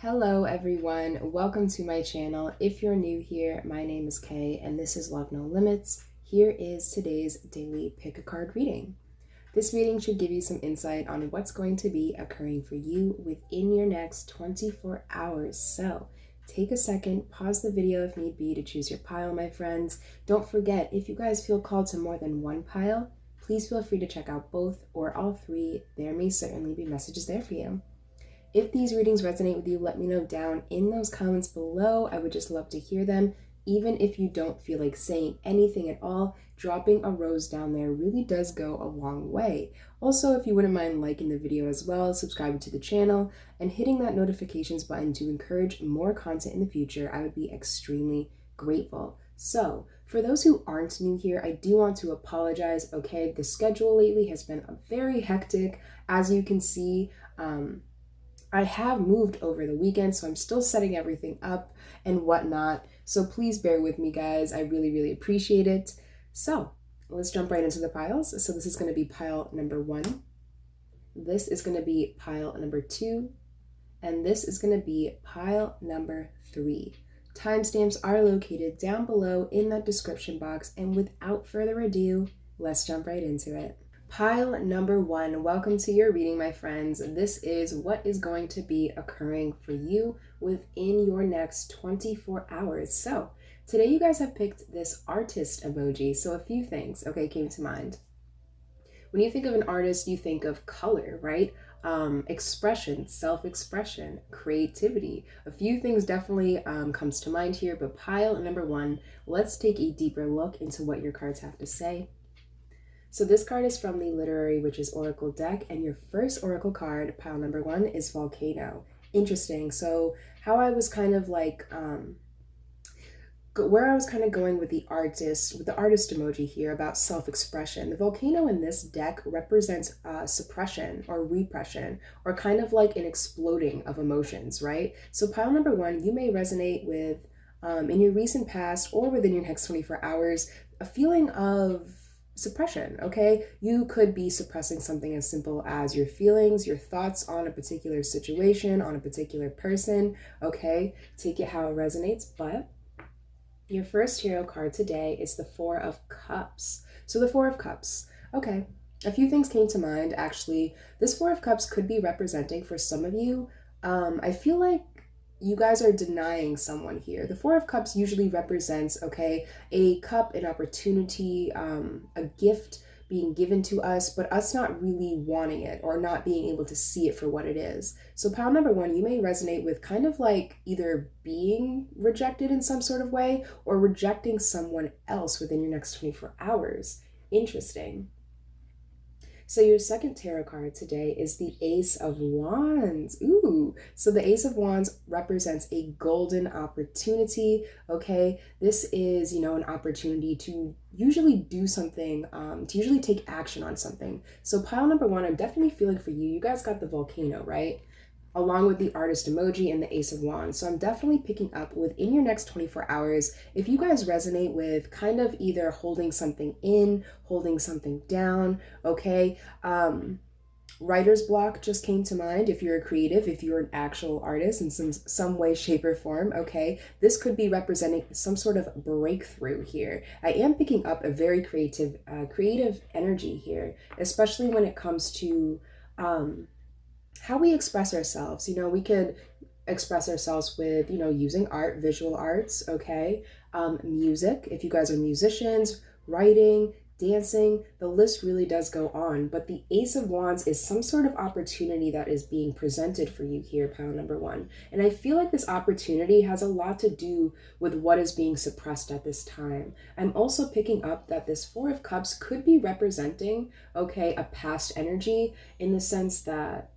Hello everyone, welcome to my channel. If you're new here, my name is Kay and this is Love No Limits. Here is today's daily pick a card reading. This reading should give you some insight on what's going to be occurring for you within your next 24 hours. So take a second, pause the video if need be to choose your pile, my friends. Don't forget, if you guys feel called to more than one pile, please feel free to check out both or all three. There may certainly be messages there for you. If these readings resonate with you, let me know down in those comments below. I would just love to hear them. Even if you don't feel like saying anything at all, dropping a rose down there really does go a long way. Also, if you wouldn't mind liking the video as well, subscribing to the channel, and hitting that notifications button to encourage more content in the future, I would be extremely grateful. So, for those who aren't new here, I do want to apologize, okay? The schedule lately has been very hectic. As you can see, I have moved over the weekend, so I'm still setting everything up and whatnot. So please bear with me, guys. I really appreciate it. So let's jump right into the piles. So this is going to be pile number 1. This is going to be pile number 2. And this is going to be pile number 3. Timestamps are located down below in that description box. And without further ado, let's jump right into it. Pile number 1, welcome to your reading, my friends. This is what is going to be occurring for you within your next 24 hours. So today you guys have picked this artist emoji. So a few things, okay, came to mind. When you think of an artist, you think of color, right? Expression, self-expression, creativity. A few things definitely comes to mind here, but pile number 1, let's take a deeper look into what your cards have to say. So this card is from the Literary Witches Oracle deck, and your first Oracle card, pile number 1, is Volcano. Interesting. So how I was kind of like, where I was kind of going with the artist emoji here about self-expression. The volcano in this deck represents suppression or repression, or kind of like an exploding of emotions, right? So pile number 1, you may resonate with, in your recent past or within your next 24 hours, a feeling of suppression, okay? You could be suppressing something as simple as your feelings, your thoughts on a particular situation, on a particular person, okay? Take it how it resonates, but your first hero card today is the 4 of Cups. So the 4 of Cups, okay. A few things came to mind, actually. This 4 of Cups could be representing for some of you. I feel like you guys are denying someone here. The 4 of Cups usually represents, okay, a cup, an opportunity, a gift being given to us, but us not really wanting it or not being able to see it for what it is. So pile number 1, you may resonate with kind of like either being rejected in some sort of way or rejecting someone else within your next 24 hours. Interesting. So your second tarot card today is the Ace of Wands. Ooh, so the Ace of Wands represents a golden opportunity, okay? This is, an opportunity to usually do something, to usually take action on something. So pile number 1, I'm definitely feeling for you. You guys got the volcano, right? Along with the artist emoji and the Ace of Wands. So I'm definitely picking up within your next 24 hours. If you guys resonate with kind of either holding something in, holding something down, okay? Writer's block just came to mind. If you're a creative, if you're an actual artist in some way, shape, or form, okay? This could be representing some sort of breakthrough here. I am picking up a very creative energy here, especially when it comes to how we express ourselves. We could express ourselves with, using art, visual arts, okay? Music, if you guys are musicians, writing, dancing, the list really does go on. But the Ace of Wands is some sort of opportunity that is being presented for you here, pile number 1. And I feel like this opportunity has a lot to do with what is being suppressed at this time. I'm also picking up that this 4 of Cups could be representing, okay, a past energy, in the sense that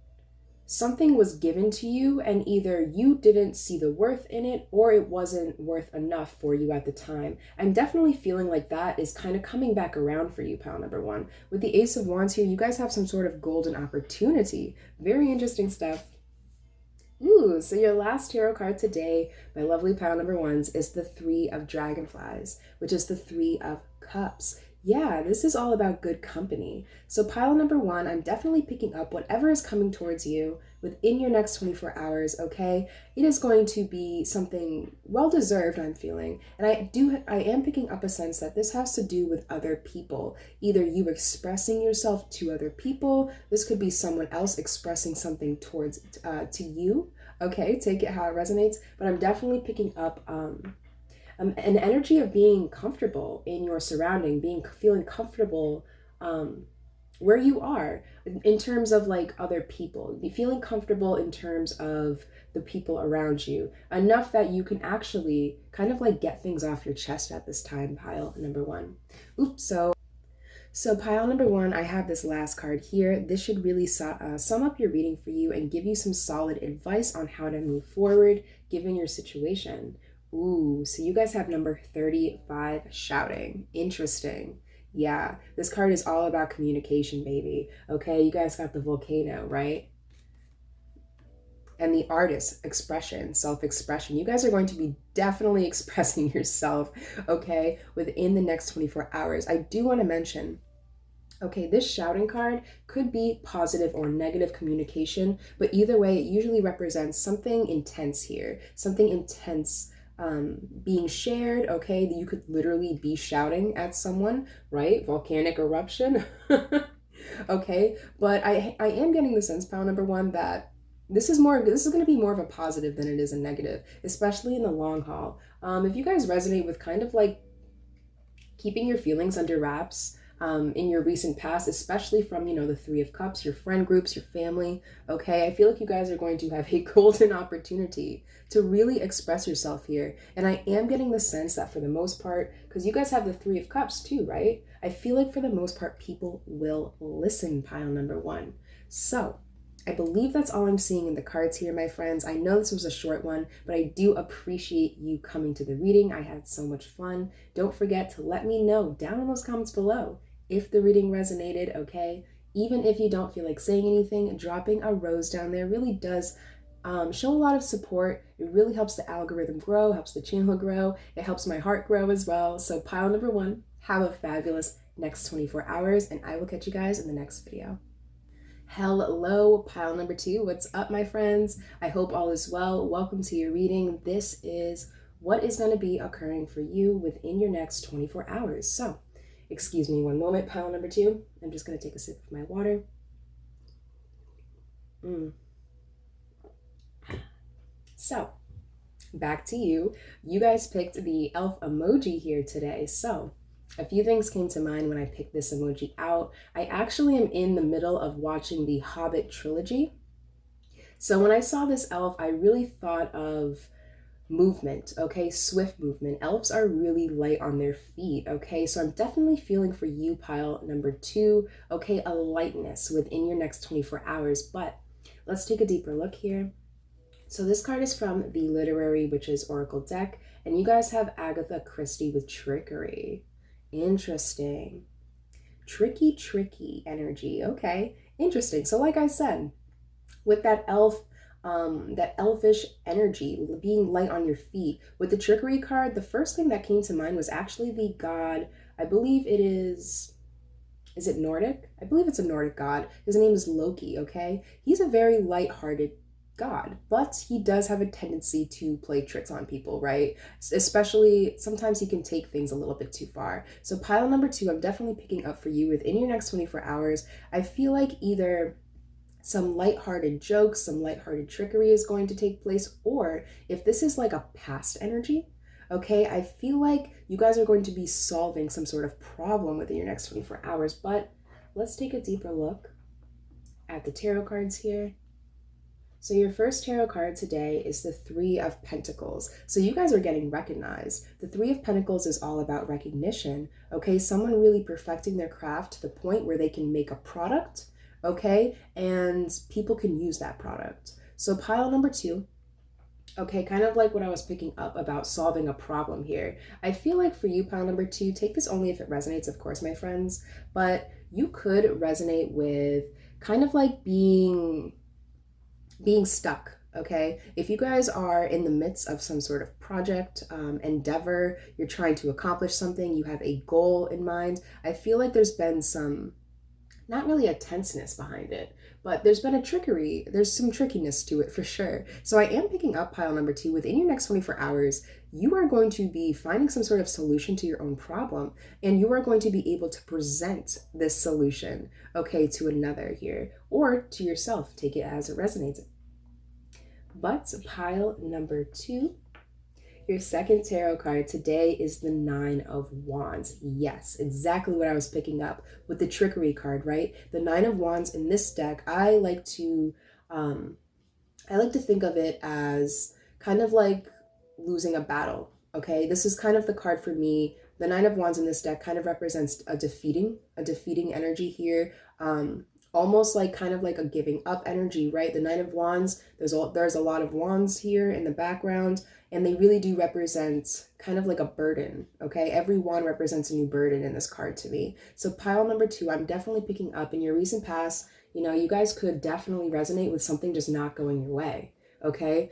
something was given to you and either you didn't see the worth in it or it wasn't worth enough for you at the time. I'm definitely feeling like that is kind of coming back around for you, pile number 1. With the Ace of Wands here, you guys have some sort of golden opportunity. Very interesting stuff. Ooh, so your last tarot card today, my lovely pile number 1s, is the 3 of Dragonflies, which is the 3 of Cups. Yeah, this is all about good company. So, pile number one, I'm definitely picking up whatever is coming towards you within your next 24 hours, okay? It is going to be something well deserved, I'm feeling. And I am picking up a sense that this has to do with other people. Either you expressing yourself to other people, this could be someone else expressing something towards to you. Okay, take it how it resonates. But I'm definitely picking up an energy of being comfortable in your surrounding, feeling comfortable um, where you are in terms of like other people, feeling comfortable in terms of the people around you, enough that you can actually kind of like get things off your chest at this time, pile number one. Oops, so pile number one, I have this last card here. This should really sum up your reading for you and give you some solid advice on how to move forward given your situation. Ooh, so you guys have number 35, shouting. Interesting. Yeah, this card is all about communication, baby. Okay, you guys got the volcano, right? And the artist, expression, self-expression. You guys are going to be definitely expressing yourself, okay, within the next 24 hours. I do want to mention, okay, this shouting card could be positive or negative communication, but either way, it usually represents something intense here, something intense being shared, okay? You could literally be shouting at someone, right? Volcanic eruption, okay? But I am getting the sense, pile number one, that this is going to be more of a positive than it is a negative, especially in the long haul. If you guys resonate with kind of like keeping your feelings under wraps in your recent past, especially from, you know, the Three of Cups, your friend groups, your family, okay? I feel like you guys are going to have a golden opportunity to really express yourself here. And I am getting the sense that for the most part, because you guys have the Three of Cups too, right? I feel like for the most part, people will listen, pile number one. So I believe that's all I'm seeing in the cards here, my friends. I know this was a short one, but I do appreciate you coming to the reading. I had so much fun. Don't forget to let me know down in those comments below if the reading resonated, okay? Even if you don't feel like saying anything, dropping a rose down there really does show a lot of support. It really helps the algorithm grow, helps the channel grow. It helps my heart grow as well. So pile number one, have a fabulous next 24 hours, and I will catch you guys in the next video. Hello, pile number two. What's up, my friends? I hope all is well. Welcome to your reading. This is what is going to be occurring for you within your next 24 hours. So, excuse me one moment, pile number two. I'm just going to take a sip of my water. So, back to you. You guys picked the elf emoji here today. So, a few things came to mind when I picked this emoji out. I actually am in the middle of watching the Hobbit trilogy. So when I saw this elf, I really thought of movement, okay? Swift movement. Elves are really light on their feet, okay? So I'm definitely feeling for you, pile number two, okay? A lightness within your next 24 hours. But let's take a deeper look here. So this card is from the Literary Witches Oracle deck, and you guys have Agatha Christie with trickery. Interesting. Tricky energy. Okay, interesting. So like I said, with that that elfish energy, being light on your feet, with the trickery card, the first thing that came to mind was actually the god, I believe it is it Nordic? I believe it's a Nordic god. His name is Loki, okay? He's a very light-hearted god, but he does have a tendency to play tricks on people, right? Especially sometimes he can take things a little bit too far. So pile number two, I'm definitely picking up for you within your next 24 hours. I feel like either some lighthearted jokes, some lighthearted trickery is going to take place, or if this is like a past energy, okay, I feel like you guys are going to be solving some sort of problem within your next 24 hours. But let's take a deeper look at the tarot cards here. So your first tarot card today is the Three of Pentacles. So you guys are getting recognized. The Three of Pentacles is all about recognition, okay? Someone really perfecting their craft to the point where they can make a product, okay? And people can use that product. So pile number two, okay, kind of like what I was picking up about solving a problem here. I feel like for you, pile number two, take this only if it resonates, of course, my friends, but you could resonate with kind of like being stuck, Okay, if you guys are in the midst of some sort of project, endeavor, you're trying to accomplish something, you have a goal in mind, I feel like there's been some, not really a tenseness behind it, but there's been a trickery. There's some trickiness to it for sure. So I am picking up pile number two. Within your next 24 hours, you are going to be finding some sort of solution to your own problem, and you are going to be able to present this solution, okay, to another here, or to yourself. Take it as it resonates. But pile number two, your second tarot card today is the Nine of Wands. Yes, exactly what I was picking up with the trickery card, right? The Nine of Wands in this deck, um, I like to think of it as kind of like losing a battle. Okay, this is kind of the card for me. The Nine of Wands in this deck kind of represents a defeating energy here. Almost like kind of like a giving up energy, right? The Nine of Wands, there's a lot of wands here in the background, and they really do represent kind of like a burden, okay? Every wand represents a new burden in this card to me. So pile number two, I'm definitely picking up in your recent past. You know, you guys could definitely resonate with something just not going your way, okay?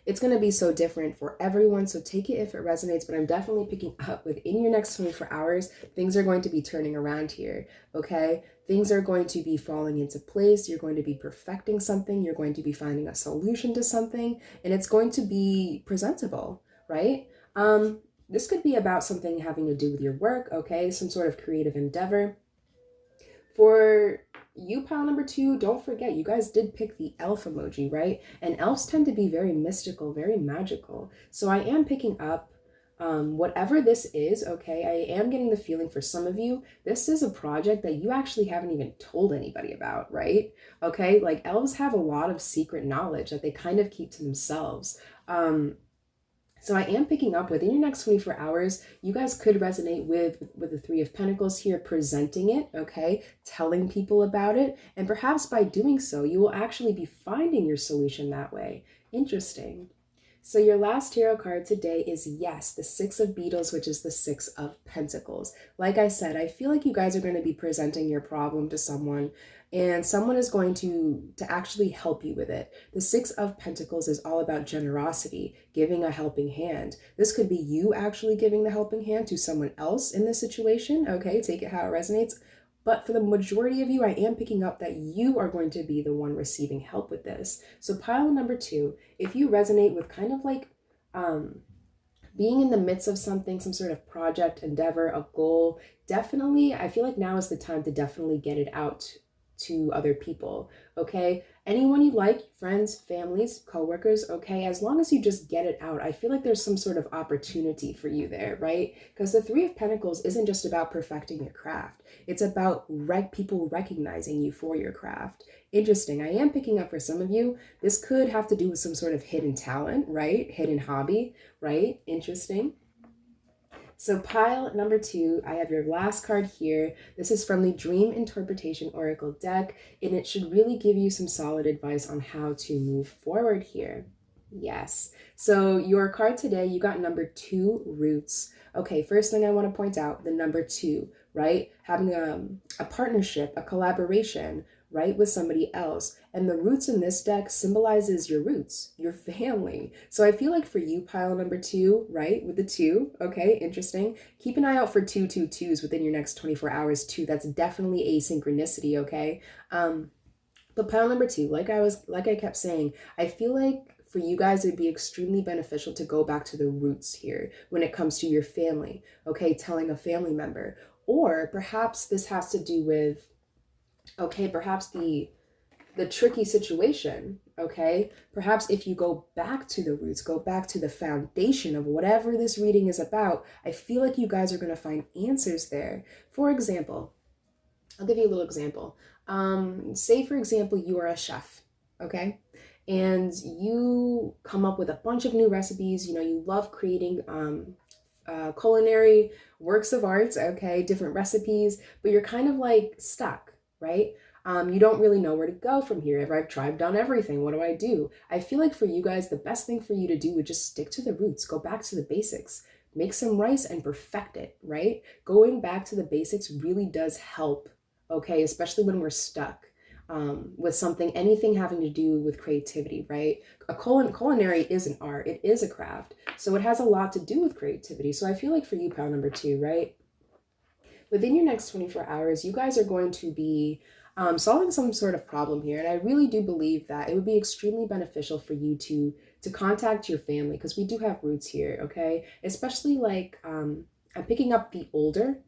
It's going to be so different for everyone, so take it if it resonates, but I'm definitely picking up within your next 24 hours, things are going to be turning around here, okay? Things are going to be falling into place, you're going to be perfecting something, you're going to be finding a solution to something, and it's going to be presentable, right? This could be about something having to do with your work, okay? Some sort of creative endeavor. For you, pile number two, don't forget, you guys did pick the elf emoji, right? And elves tend to be very mystical, very magical. So I am picking up whatever this is, okay? I am getting the feeling for some of you, this is a project that you actually haven't even told anybody about, right? Okay, like elves have a lot of secret knowledge that they kind of keep to themselves. So I am picking up within your next 24 hours, you guys could resonate with the Three of Pentacles here, presenting it, okay, telling people about it, and perhaps by doing so, you will actually be finding your solution that way. Interesting. So your last tarot card today is, yes, the Six of Beetles, which is the Six of Pentacles. Like I said, I feel like you guys are going to be presenting your problem to someone, and someone is going to actually help you with it. The Six of Pentacles is all about generosity, giving a helping hand. This could be you actually giving the helping hand to someone else in this situation, okay? Take it how it resonates. But for the majority of you, I am picking up that you are going to be the one receiving help with this. So pile number two, if you resonate with kind of like being in the midst of something, some sort of project, endeavor, a goal, definitely, I feel like now is the time to definitely get it out to other people, okay? Anyone you like, friends, families, coworkers, okay? As long as you just get it out, I feel like there's some sort of opportunity for you there, right? Because the Three of Pentacles isn't just about perfecting your craft. It's about people recognizing you for your craft. Interesting. I am picking up for some of you, this could have to do with some sort of hidden talent, right? Hidden hobby, right? Interesting. So pile number two, I have your last card here. This is from the Dream Interpretation Oracle deck, and it should really give you some solid advice on how to move forward here. Yes. So your card today, you got number two, Roots. Okay, first thing I want to point out, the number two, right? Having a partnership, a collaboration, right, with somebody else. And the roots in this deck symbolizes your roots, your family. So I feel like for you, pile number two, right, with the two, okay, interesting. Keep an eye out for 222s within your next 24 hours too. That's definitely a synchronicity, okay? But pile number two, like I kept saying, I feel like for you guys, it'd be extremely beneficial to go back to the roots here when it comes to your family, okay, telling a family member. Or perhaps this has to do with, okay, perhaps the tricky situation, okay? Perhaps if you go back to the roots, go back to the foundation of whatever this reading is about, I feel like you guys are going to find answers there. For example, I'll give you a little example. Say, for example, you are a chef, okay? And you come up with a bunch of new recipes. You know, you love creating culinary works of art, okay? Different recipes, but you're kind of like stuck, right? You don't really know where to go from here. I've tried, done everything. What do I do? I feel like for you guys, the best thing for you to do would just stick to the roots. Go back to the basics. Make some rice and perfect it, right? Going back to the basics really does help, okay? Especially when we're stuck. with something, anything having to do with creativity, right? Culinary is an art, it is a craft. So it has a lot to do with creativity. So I feel like for you, pile number two, right? Within your next 24 hours, you guys are going to be solving some sort of problem here. And I really do believe that it would be extremely beneficial for you to contact your family, because we do have roots here, okay? Especially like I'm picking up the older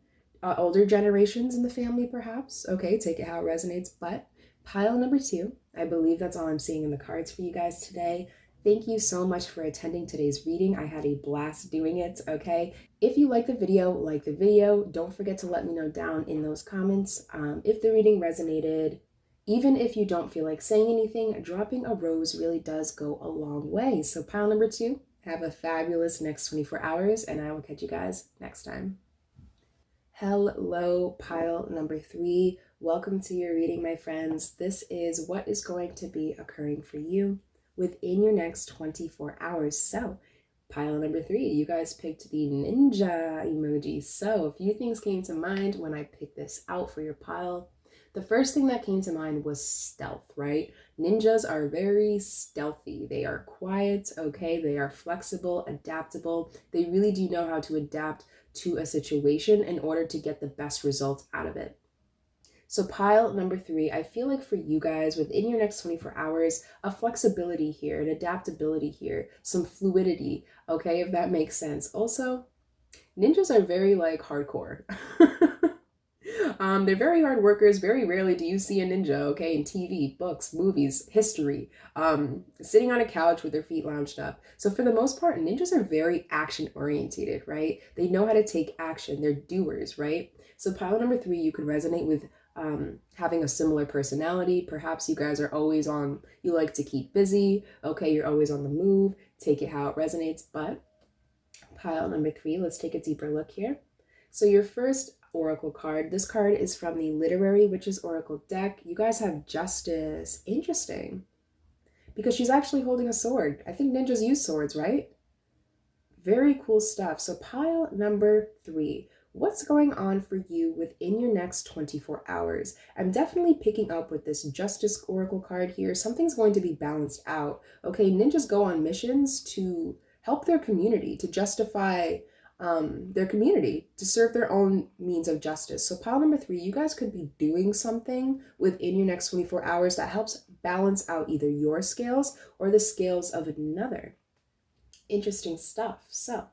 generations in the family, perhaps. Okay, take it how it resonates. But pile number two, I believe that's all I'm seeing in the cards for you guys today. Thank you so much for attending today's reading. I had a blast doing it, okay? If you like the video, like the video. Don't forget to let me know down in those comments if the reading resonated. Even if you don't feel like saying anything, dropping a rose really does go a long way. So pile number two, have a fabulous next 24 hours, and I will catch you guys next time. Hello, pile number three. Welcome to your reading, my friends. This is what is going to be occurring for you within your next 24 hours. So, pile number three, you guys picked the ninja emoji. So, a few things came to mind when I picked this out for your pile. The first thing that came to mind was stealth, right? Ninjas are very stealthy. They are quiet, okay? They are flexible, adaptable. They really do know how to adapt to a situation in order to get the best results out of it. So pile number three, I feel like for you guys within your next 24 hours, a flexibility here, an adaptability here, some fluidity, okay, if that makes sense. Also, ninjas are very like hardcore. They're very hard workers. Very rarely do you see a ninja, okay, in TV, books, movies, history, sitting on a couch with their feet lounged up. So for the most part, ninjas are very action orientated, right? They know how to take action. They're doers, right? So pile number three, you could resonate with having a similar personality. Perhaps you guys are always on, you like to keep busy, okay, you're always on the move. Take it how it resonates. But pile number three, let's take a deeper look here. So your first oracle card, this card is from the Literary Witches Oracle deck. You guys have Justice. Interesting. Because she's actually holding a sword. I think ninjas use swords, right? Very cool stuff. So pile number three, what's going on for you within your next 24 hours? I'm definitely picking up with this Justice Oracle card here. Something's going to be balanced out. Okay, ninjas go on missions to help their community, to justify their community, to serve their own means of justice. So pile number three, you guys could be doing something within your next 24 hours that helps balance out either your scales or the scales of another. Interesting stuff. So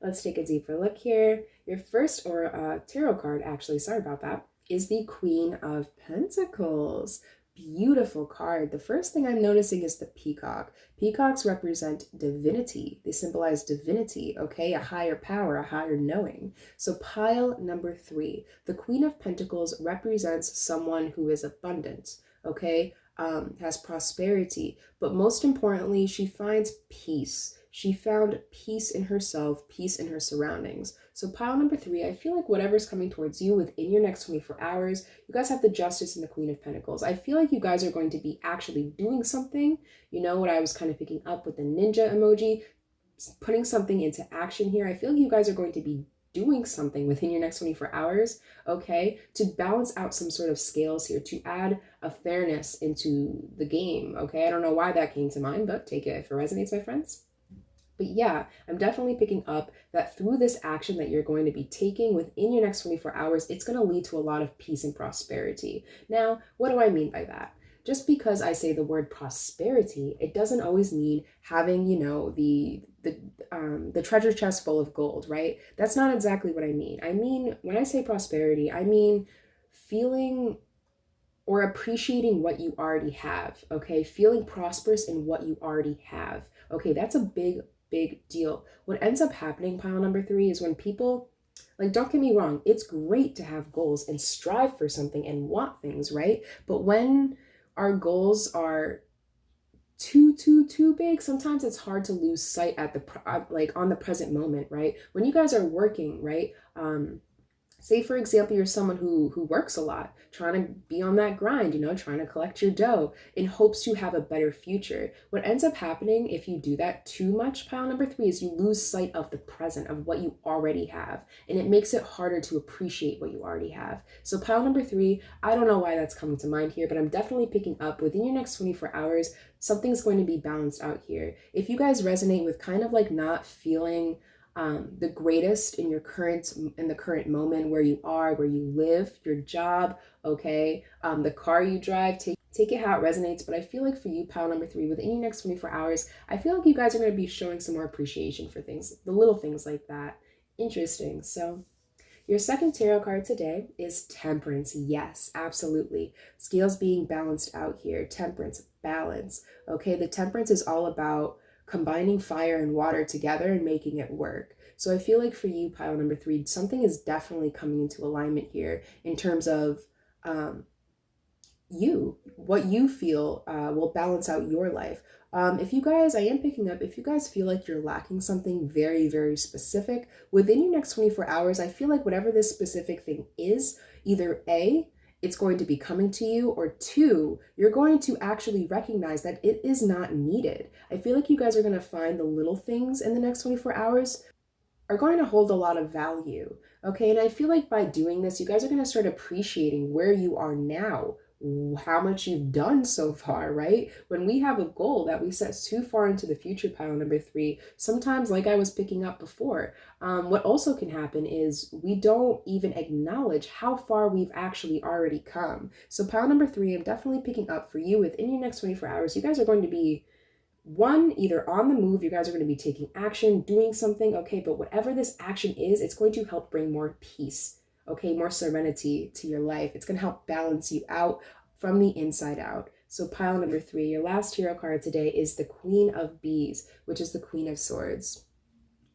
let's take a deeper look here. Your first tarot card, actually, sorry about that, is the Queen of Pentacles. Beautiful card. The first thing I'm noticing is the peacock. Peacocks represent divinity. They symbolize divinity, okay? A higher power, a higher knowing. So pile number three, the Queen of Pentacles represents someone who is abundant, okay? Has prosperity, but most importantly, she finds peace. She found peace in herself, peace in her surroundings. So pile number three, I feel like whatever's coming towards you within your next 24 hours, you guys have the Justice and the Queen of Pentacles. I feel like you guys are going to be actually doing something. You know what I was kind of picking up with the ninja emoji, putting something into action here. I feel like you guys are going to be doing something within your next 24 hours, okay, to balance out some sort of scales here, to add a fairness into the game, okay? I don't know why that came to mind, but take it if it resonates, my friends. But yeah, I'm definitely picking up that through this action that you're going to be taking within your next 24 hours, it's going to lead to a lot of peace and prosperity. Now, what do I mean by that? Just because I say the word prosperity, it doesn't always mean having, you know, the treasure chest full of gold, right? That's not exactly what I mean. I mean, when I say prosperity, I mean feeling or appreciating what you already have, okay? Feeling prosperous in what you already have. Okay, that's a big deal. What ends up happening, pile number three, is when people, like, don't get me wrong, it's great to have goals and strive for something and want things, right? But when our goals are too big, sometimes it's hard to lose sight at the like on the present moment, right? When you guys are working, right, Say for example, you're someone who works a lot, trying to be on that grind, trying to collect your dough in hopes to have a better future. What ends up happening if you do that too much, pile number three, is you lose sight of the present, of what you already have, and it makes it harder to appreciate what you already have. So pile number three, I don't know why that's coming to mind here, but I'm definitely picking up within your next 24 hours, something's going to be balanced out here. If you guys resonate with kind of like not feeling the greatest in the current moment, where you are, where you live, your job, okay, the car you drive, take it how it resonates. But I feel like for you, pile number three, within your next 24 hours, I feel like you guys are going to be showing some more appreciation for things, the little things like that. Interesting. So your second tarot card today is Temperance. Yes, absolutely. Scales being balanced out here. Temperance, balance. Okay, the Temperance is all about combining fire and water together and making it work. So I feel like for you, pile number three, something is definitely coming into alignment here in terms of um, what you feel will balance out your life. If you guys, I am picking up, if you guys feel like you're lacking something very, very specific within your next 24 hours, I feel like whatever this specific thing is, either A, it's going to be coming to you, or two, you're going to actually recognize that it is not needed. I feel like you guys are going to find the little things in the next 24 hours are going to hold a lot of value. Okay, and I feel like by doing this, you guys are going to start appreciating where you are now, how much you've done so far, right? When we have a goal that we set too far into the future, pile number three, sometimes, like I was picking up before, what also can happen is we don't even acknowledge how far we've actually already come. So pile number three, I'm definitely picking up for you within your next 24 hours. You guys are going to be one, either on the move, you guys are going to be taking action, doing something, okay, but whatever this action is, it's going to help bring more peace, okay, more serenity to your life. It's going to help balance you out from the inside out. So pile number three, your last hero card today is the Queen of Bees, which is the Queen of Swords.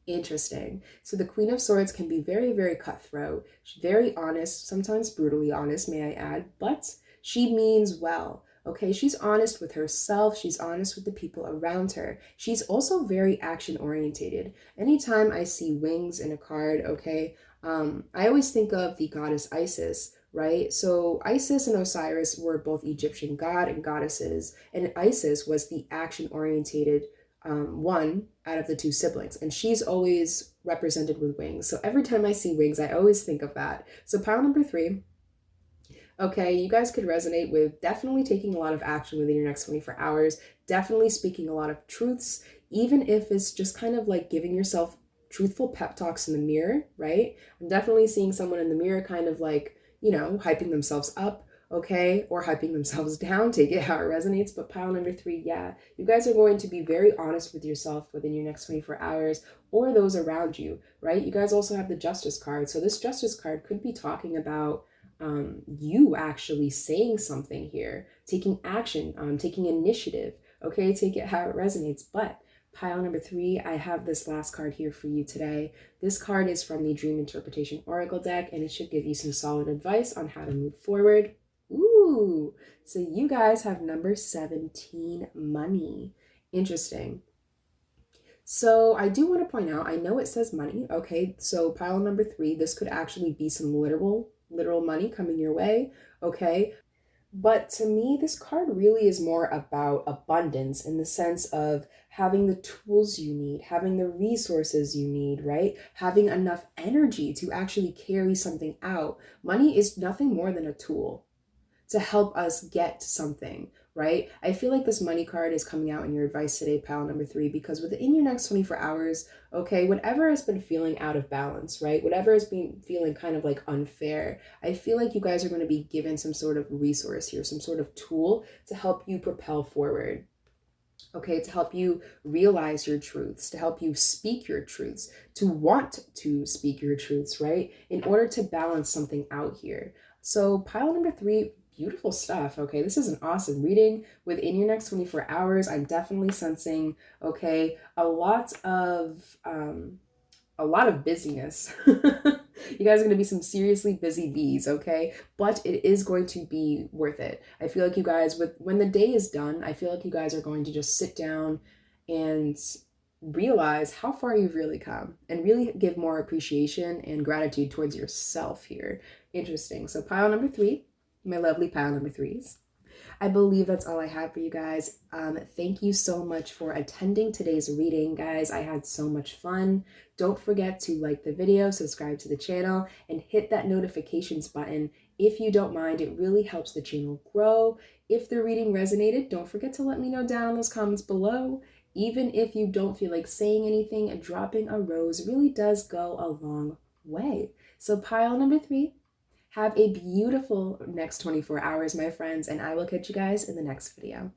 Interesting. So the Queen of Swords can be very, very cutthroat, very honest, sometimes brutally honest, may I add, but she means well. Okay, she's honest with herself. She's honest with the people around her. She's also very action orientated. Anytime I see wings in a card, okay, I always think of the goddess Isis, right? So Isis and Osiris were both Egyptian god and goddesses, and Isis was the action orientated one out of the two siblings, and she's always represented with wings. So every time I see wings, I always think of that. So pile number three, okay, you guys could resonate with definitely taking a lot of action within your next 24 hours, definitely speaking a lot of truths, even if it's just kind of like giving yourself truthful pep talks in the mirror, right? I'm definitely seeing someone in the mirror kind of like, hyping themselves up, okay, or hyping themselves down, take it how it resonates. But pile number three, yeah, you guys are going to be very honest with yourself within your next 24 hours or those around you, right? You guys also have the Justice card. So this Justice card could be talking about you actually saying something here, taking action, taking initiative, okay, take it how it resonates. But pile number three, I have this last card here for you today. This card is from the Dream Interpretation Oracle deck, and it should give you some solid advice on how to move forward. Ooh, so you guys have number 17, money. Interesting. So I do want to point out, I know it says money, okay, so pile number three, this could actually be some literal money coming your way, okay? But to me, this card really is more about abundance in the sense of having the tools you need, having the resources you need, right? Having enough energy to actually carry something out. Money is nothing more than a tool to help us get something, right? I feel like this money card is coming out in your advice today, pile number three, because within your next 24 hours, okay, whatever has been feeling out of balance, right? Whatever has been feeling kind of like unfair, I feel like you guys are going to be given some sort of resource here, some sort of tool to help you propel forward. Okay, to help you realize your truths, to help you speak your truths, to want to speak your truths, right? In order to balance something out here. So pile number three, beautiful stuff. Okay, this is an awesome reading within your next 24 hours. I'm definitely sensing, okay, a lot of busyness. You guys are going to be some seriously busy bees, okay? But it is going to be worth it. I feel like you guys, when the day is done, I feel like you guys are going to just sit down and realize how far you've really come and really give more appreciation and gratitude towards yourself here. Interesting. So, pile number three, my lovely pile number threes. I believe that's all I have for you guys. Thank you so much for attending today's reading, guys. I had so much fun. Don't forget to like the video, subscribe to the channel, and hit that notifications button if you don't mind. It really helps the channel grow. If the reading resonated, don't forget to let me know down in those comments below. Even if you don't feel like saying anything, dropping a rose really does go a long way. So pile number three, have a beautiful next 24 hours, my friends, and I will catch you guys in the next video.